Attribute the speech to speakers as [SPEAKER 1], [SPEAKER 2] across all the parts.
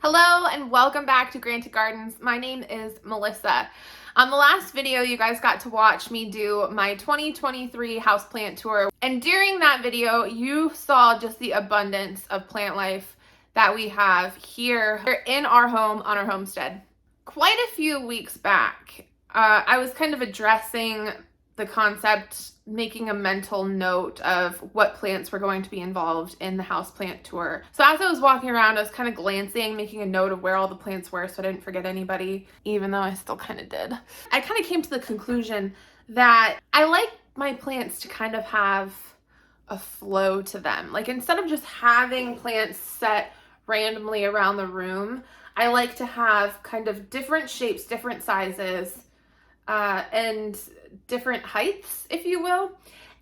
[SPEAKER 1] Hello and welcome back to Granted Gardens. My name is Melissa. On the last video, you guys got to watch me do my 2023 houseplant tour. And during that video, you saw just the abundance of plant life that we have here in our home on our homestead. Quite a few weeks back, I was kind of addressing the concept, making a mental note of what plants were going to be involved in the houseplant tour. So as I was walking around, I was kind of glancing, making a note of where all the plants were so I didn't forget anybody, even though I still kind of did. I kind of came to the conclusion that I like my plants to kind of have a flow to them. Like instead of just having plants set randomly around the room, I like to have kind of different shapes, different sizes, and different heights, if you will.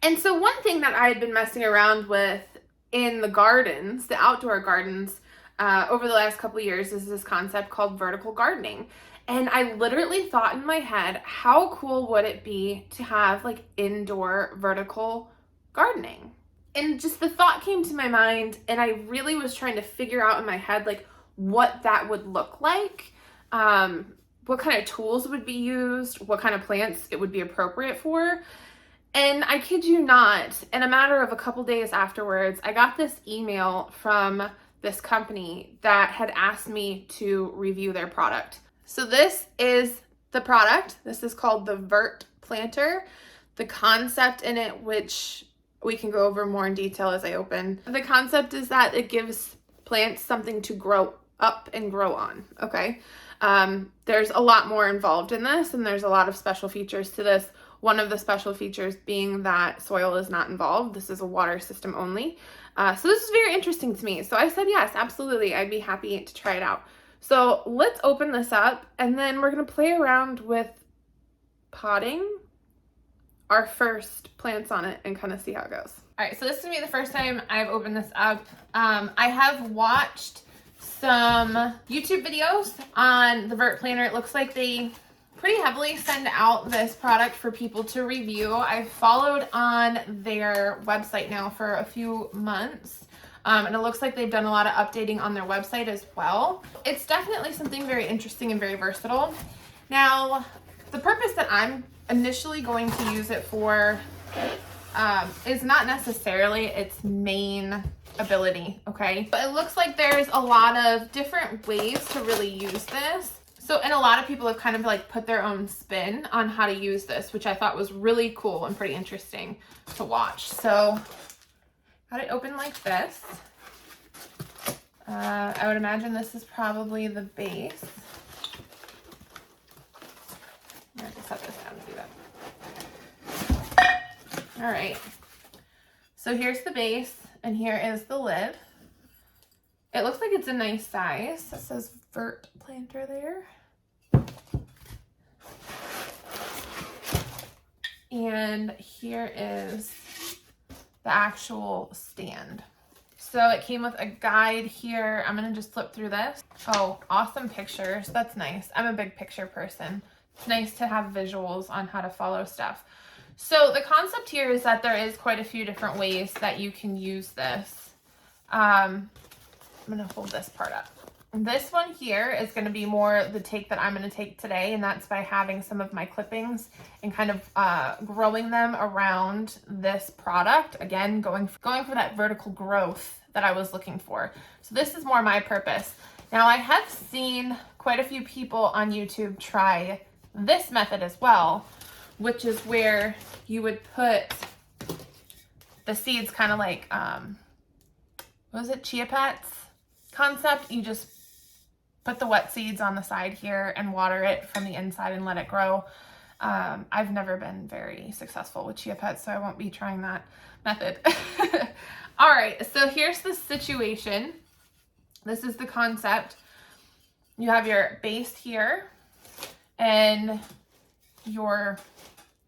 [SPEAKER 1] And so one thing that I had been messing around with in the gardens, the outdoor gardens, over the last couple of years is this concept called vertical gardening. And I literally thought in my head, how cool would it be to have like indoor vertical gardening? And just the thought came to my mind, and I really was trying to figure out in my head like what that would look like. What kind of tools would be used, what kind of plants it would be appropriate for. And I kid you not, in a matter of a couple days afterwards, I got this email from this company that had asked me to review their product. So this is the product. This is called the VertPlanter. The concept in it, which we can go over more in detail as I open. The concept is that it gives plants something to grow up and grow on, okay? There's a lot more involved in this, and there's a lot of special features to this. One of the special features being that soil is not involved. This is a water system only. So this is very interesting to me. So I said, yes, absolutely. I'd be happy to try it out. So let's open this up, and then we're going to play around with potting our first plants on it and kind of see how it goes. All right, so this is going to be the first time I've opened this up. I have watched some YouTube videos on the VertPlanter. It looks like they pretty heavily send out this product for people to review. I've followed on their website now for a few months, and it looks like they've done a lot of updating on their website as well. It's definitely something very interesting and very versatile. Now, the purpose that I'm initially going to use it for is not necessarily its main ability, okay? But it looks like there's a lot of different ways to really use this. So, and a lot of people have kind of like put their own spin on how to use this, which I thought was really cool and pretty interesting to watch. So, got it open like this. I would imagine this is probably the base. I'm gonna set this down to do that. All right. So here's the base, and here is the lid. It looks like it's a nice size. It says VertPlanter there. And here is the actual stand. So it came with a guide here. I'm gonna just flip through this. Oh, awesome pictures. That's nice. I'm a big picture person. It's nice to have visuals on how to follow stuff. So the concept here is that there is quite a few different ways that you can use this. I'm gonna hold this part up. This one here is gonna be more the take that I'm gonna take today, and that's by having some of my clippings and kind of growing them around this product. Again, going for that vertical growth that I was looking for. So this is more my purpose. Now I have seen quite a few people on YouTube try this method as well, which is where you would put the seeds kind of like, what was it, chia pets concept? You just put the wet seeds on the side here and water it from the inside and let it grow. I've never been very successful with chia pets, so I won't be trying that method. All right, so here's the situation. This is the concept. You have your base here and your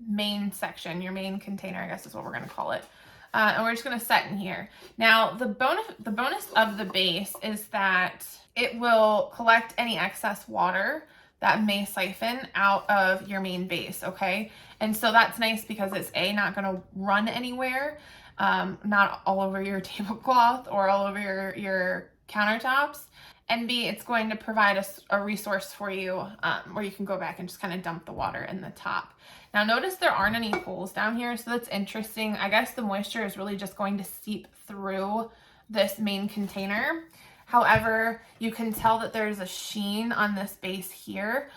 [SPEAKER 1] main section, your main container, I guess is what we're going to call it. And we're just going to set in here. Now, the bonus of the base is that it will collect any excess water that may siphon out of your main base, okay? And so that's nice because it's not going to run anywhere, not all over your tablecloth or all over your countertops. and B, it's going to provide a resource for you where you can go back and just kind of dump the water in the top. Now notice there aren't any holes down here, so that's interesting. I guess the moisture is really just going to seep through this main container. However, you can tell that there's a sheen on this base here,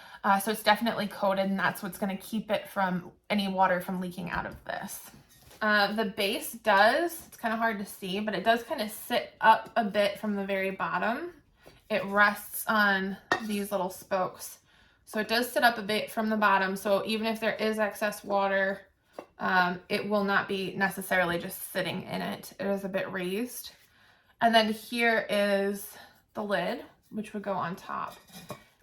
[SPEAKER 1] so it's definitely coated, and that's what's going to keep it from any water from leaking out of this. The base does, it's kind of hard to see, but it does kind of sit up a bit from the very bottom. It rests on these little spokes. So it does sit up a bit from the bottom, so even if there is excess water, it will not be necessarily just sitting in it. It is a bit raised. And then here is the lid, which would go on top.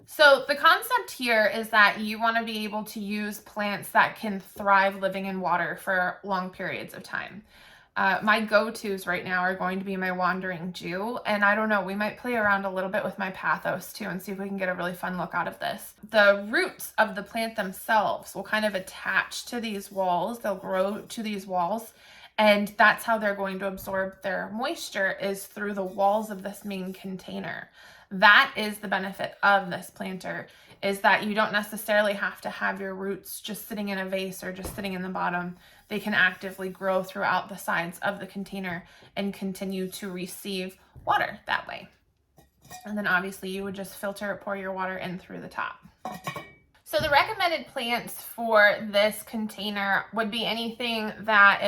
[SPEAKER 1] So the concept here is that you want to be able to use plants that can thrive living in water for long periods of time. My go-tos right now are going to be my wandering Jew, and I don't know, we might play around a little bit with my pathos too and see if we can get a really fun look out of this. The roots of the plant themselves will kind of attach to these walls, they'll grow to these walls, and that's how they're going to absorb their moisture, is through the walls of this main container. That is the benefit of this planter, is that you don't necessarily have to have your roots just sitting in a vase or just sitting in the bottom. They can actively grow throughout the sides of the container and continue to receive water that way. And then obviously you would just pour your water in through the top. So the recommended plants for this container would be anything that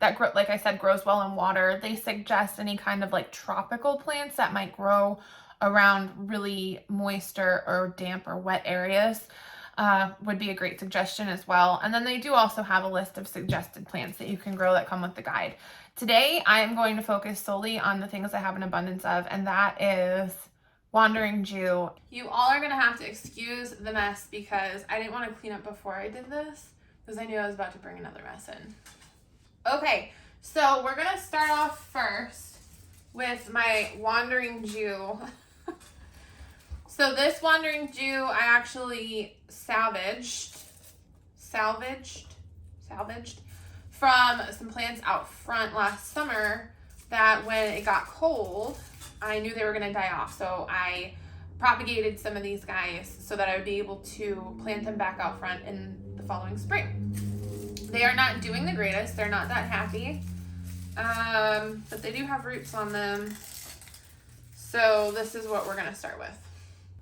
[SPEAKER 1] like I said, grows well in water. They suggest any kind of like tropical plants that might grow around really moist or damp or wet areas. Would be a great suggestion as well. And then they do also have a list of suggested plants that you can grow that come with the guide. Today, I am going to focus solely on the things I have an abundance of, and that is Wandering Jew. You all are going to have to excuse the mess because I didn't want to clean up before I did this because I knew I was about to bring another mess in. Okay, so we're going to start off first with my Wandering Jew. So this Wandering Jew I actually salvaged from some plants out front last summer that when it got cold, I knew they were going to die off. So I propagated some of these guys so that I would be able to plant them back out front in the following spring. They are not doing the greatest. They're not that happy. But they do have roots on them. So this is what we're going to start with.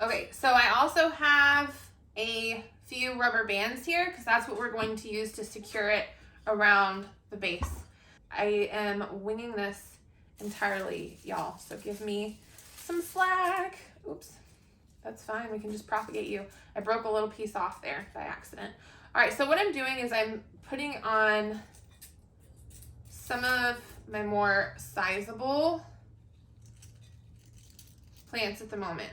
[SPEAKER 1] Okay, so I also have a few rubber bands here because that's what we're going to use to secure it around the base. I am winging this entirely, y'all, so give me some slack. Oops, that's fine. We can just propagate you. I broke a little piece off there by accident. All right, so what I'm doing is I'm putting on some of my more sizable plants at the moment.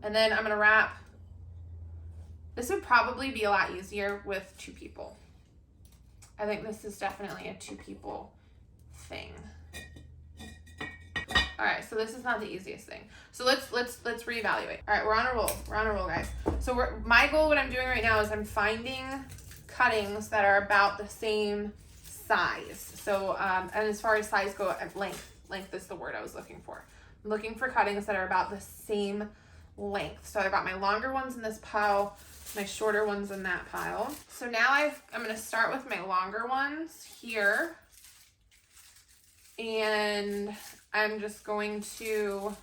[SPEAKER 1] And then I'm going to wrap. This would probably be a lot easier with 2 people. I think this is definitely a 2 people thing. All right, so this is not the easiest thing. So let's reevaluate. All right, we're on a roll. We're on a roll, guys. So my goal, what I'm doing right now is I'm finding cuttings that are about the same size. So, and as far as size go, length is the word I was looking for. I'm looking for cuttings that are about the same length. So I got my longer ones in this pile, my shorter ones in that pile. So now I'm going to start with my longer ones here. And I'm just going to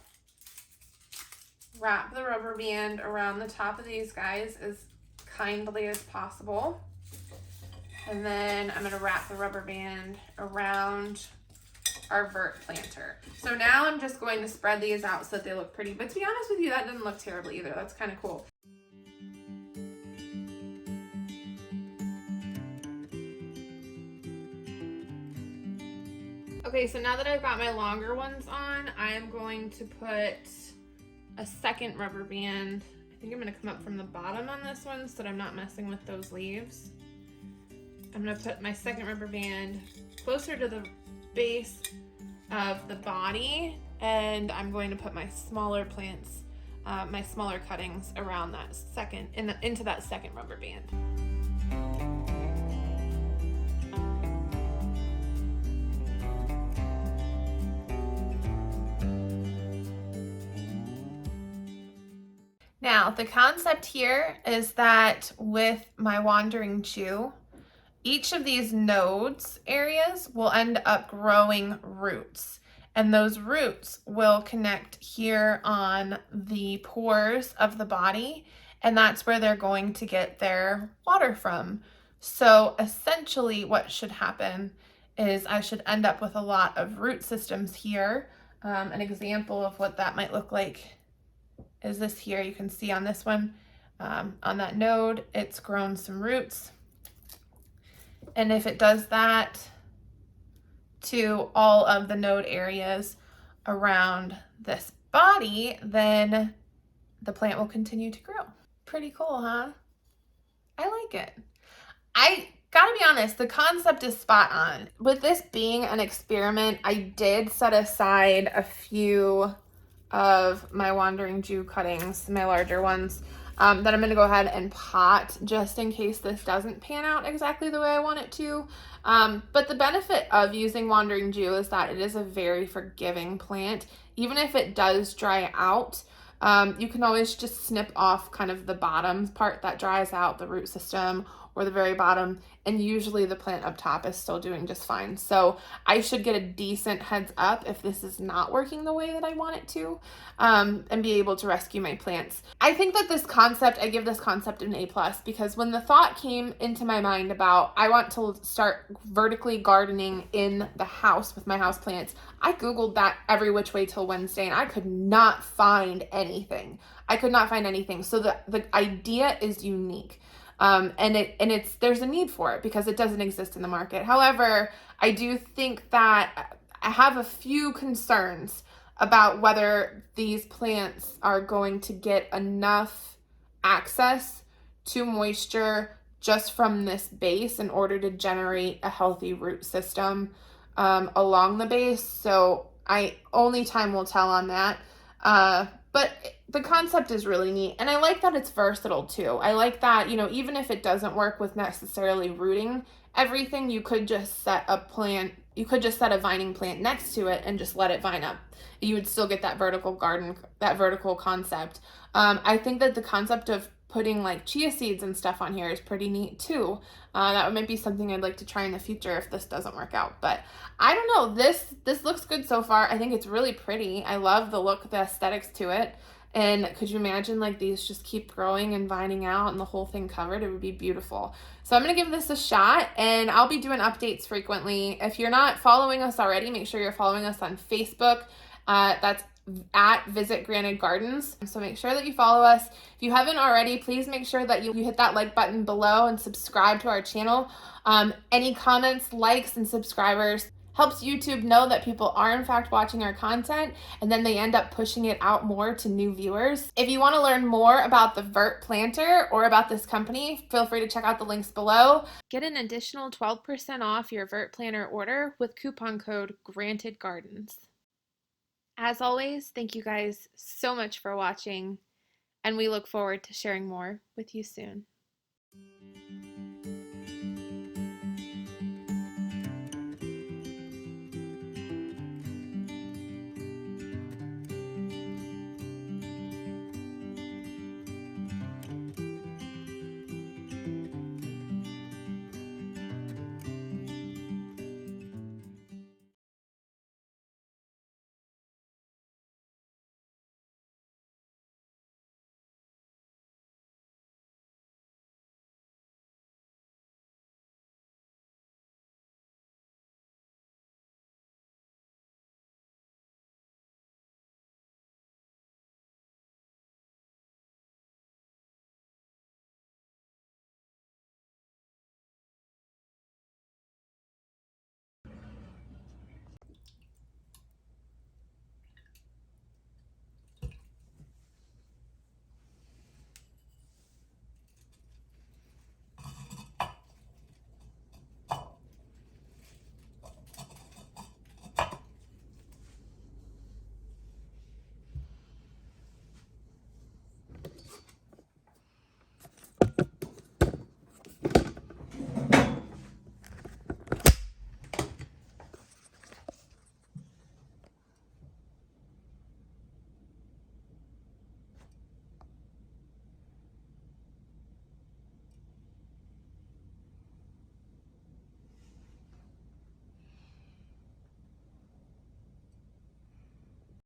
[SPEAKER 1] wrap the rubber band around the top of these guys as kindly as possible. And then I'm going to wrap the rubber band around our VertPlanter. So now I'm just going to spread these out so that they look pretty. But to be honest with you, that doesn't look terrible either. That's kind of cool. Okay, so now that I've got my longer ones on, I am going to put a second rubber band. I think I'm going to come up from the bottom on this one so that I'm not messing with those leaves. I'm going to put my second rubber band closer to the base of the body, and I'm going to put my smaller plants, my smaller cuttings around that into that second rubber band. Now, the concept here is that with my wandering Jew, each of these nodes areas will end up growing roots, and those roots will connect here on the pores of the body, and that's where they're going to get their water from. So essentially what should happen is I should end up with a lot of root systems here. An example of what that might look like is this here. You can see on this one, on that node, it's grown some roots. And if it does that to all of the node areas around this body, then the plant will continue to grow. Pretty cool, huh? I like it. I gotta be honest, the concept is spot on. With this being an experiment, I did set aside a few of my Wandering Jew cuttings, my larger ones, that I'm going to go ahead and pot just in case this doesn't pan out exactly the way I want it to. But the benefit of using Wandering Jew is that it is a very forgiving plant. Even if it does dry out, you can always just snip off kind of the bottom part that dries out, the root system, or the very bottom, and usually the plant up top is still doing just fine. So I should get a decent heads up if this is not working the way that I want it to, and be able to rescue my plants. I think that this concept, I give this concept an A+, because when the thought came into my mind about I want to start vertically gardening in the house with my house plants, I Googled that every which way till Wednesday, and I could not find anything. I could not find anything. So the idea is unique. And there's a need for it because it doesn't exist in the market. However, I do think that I have a few concerns about whether these plants are going to get enough access to moisture just from this base in order to generate a healthy root system along the base. So only time will tell on that. But the concept is really neat. And I like that it's versatile too. I like that, even if it doesn't work with necessarily rooting everything, you could just set a vining plant next to it and just let it vine up. You would still get that vertical garden, that vertical concept. I think that the concept of putting like chia seeds and stuff on here is pretty neat too. That might be something I'd like to try in the future if this doesn't work out. But I don't know, this looks good so far. I think it's really pretty. I love the look, the aesthetics to it. And could you imagine like these just keep growing and vining out and the whole thing covered? It would be beautiful. So I'm going to give this a shot, and I'll be doing updates frequently. If you're not following us already, make sure you're following us on Facebook. That's at Visit Granted Gardens. So make sure that you follow us. If you haven't already, please make sure that you hit that like button below and subscribe to our channel. Any comments, likes, and subscribers helps YouTube know that people are in fact watching our content, and then they end up pushing it out more to new viewers. If you want to learn more about the VertPlanter or about this company, feel free to check out the links below. Get an additional 12% off your VertPlanter order with coupon code GRANTEDGARDENS. As always, thank you guys so much for watching, and we look forward to sharing more with you soon.